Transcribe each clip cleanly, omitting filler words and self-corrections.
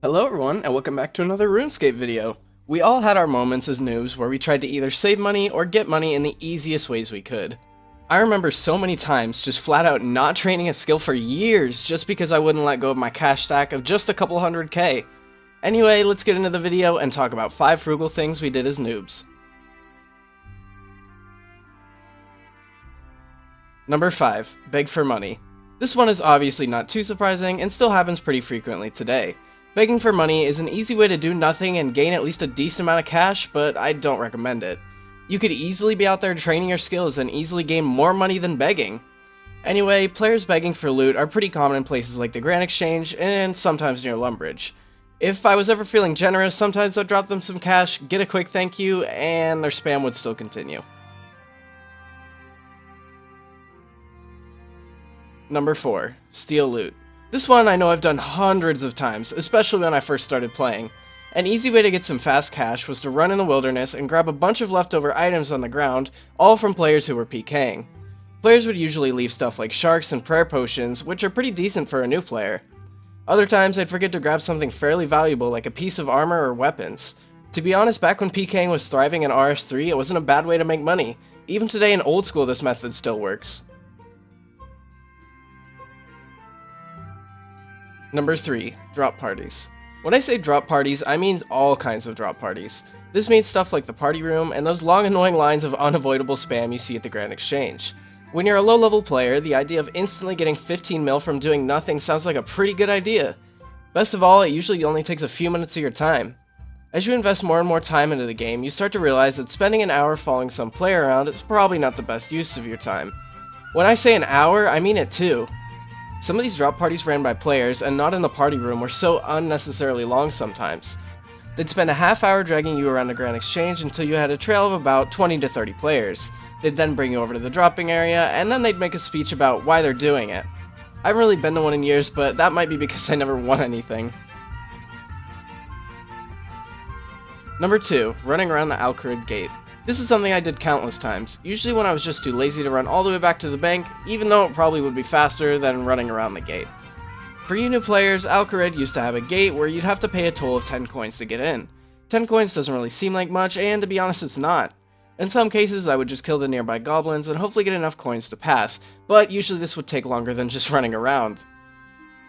Hello everyone, and welcome back to another RuneScape video. We all had our moments as noobs where we tried to either save money or get money in the easiest ways we could. I remember so many times just flat out not training a skill for years just because I wouldn't let go of my cash stack of just a couple hundred K. Anyway, let's get into the video and talk about 5 frugal things we did as noobs. Number 5. Beg for money. This one is obviously not too surprising and still happens pretty frequently today. Begging for money is an easy way to do nothing and gain at least a decent amount of cash, but I don't recommend it. You could easily be out there training your skills and easily gain more money than begging. Anyway, players begging for loot are pretty common in places like the Grand Exchange and sometimes near Lumbridge. If I was ever feeling generous, sometimes I'd drop them some cash, get a quick thank you, and their spam would still continue. Number 4. Steal loot. This one I know I've done hundreds of times, especially when I first started playing. An easy way to get some fast cash was to run in the wilderness and grab a bunch of leftover items on the ground, all from players who were PKing. Players would usually leave stuff like sharks and prayer potions, which are pretty decent for a new player. Other times I'd forget to grab something fairly valuable like a piece of armor or weapons. To be honest, back when PKing was thriving in RS3, it wasn't a bad way to make money. Even today in old school this method still works. Number 3. Drop parties. When I say drop parties, I mean all kinds of drop parties. This means stuff like the party room and those long annoying lines of unavoidable spam you see at the Grand Exchange. When you're a low level player, the idea of instantly getting 15 mil from doing nothing sounds like a pretty good idea. Best of all, it usually only takes a few minutes of your time. As you invest more and more time into the game, you start to realize that spending an hour following some player around is probably not the best use of your time. When I say an hour, I mean it too. Some of these drop parties ran by players and not in the party room were so unnecessarily long sometimes. They'd spend a half hour dragging you around the Grand Exchange until you had a trail of about 20 to 30 players. They'd then bring you over to the dropping area, and then they'd make a speech about why they're doing it. I haven't really been to one in years, but that might be because I never won anything. Number 2. Running around the Alcarid Gate. This is something I did countless times, usually when I was just too lazy to run all the way back to the bank, even though it probably would be faster than running around the gate. For you new players, Alcarid used to have a gate where you'd have to pay a toll of 10 coins to get in. 10 coins doesn't really seem like much, and to be honest it's not. In some cases I would just kill the nearby goblins and hopefully get enough coins to pass, but usually this would take longer than just running around.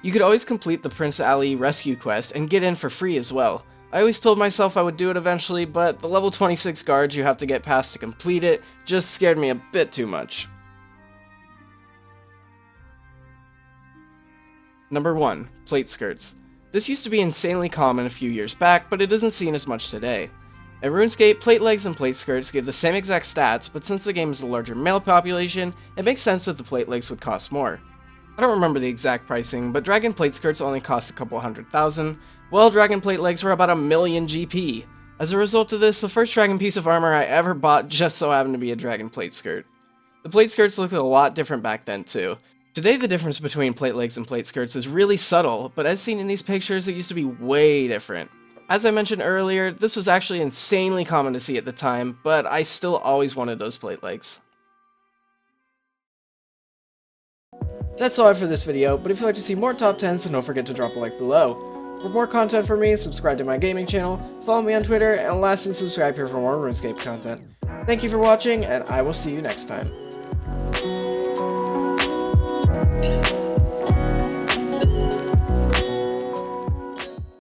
You could always complete the Prince Ali rescue quest and get in for free as well. I always told myself I would do it eventually, but the level 26 guards you have to get past to complete it just scared me a bit too much. Number 1. Plate skirts. This used to be insanely common a few years back, but it isn't seen as much today. In RuneScape, plate legs and plate skirts give the same exact stats, but since the game is a larger male population, it makes sense that the plate legs would cost more. I don't remember the exact pricing, but dragon plate skirts only cost a couple 100,000, while dragon plate legs were about 1,000,000 GP. As a result of this, the first dragon piece of armor I ever bought just so happened to be a dragon plate skirt. The plate skirts looked a lot different back then too. Today the difference between plate legs and plate skirts is really subtle, but as seen in these pictures it used to be way different. As I mentioned earlier, this was actually insanely common to see at the time, but I still always wanted those plate legs. That's all I have for this video, but if you'd like to see more top 10s, then don't forget to drop a like below. For more content from me, subscribe to my gaming channel, follow me on Twitter, and lastly subscribe here for more RuneScape content. Thank you for watching, and I will see you next time.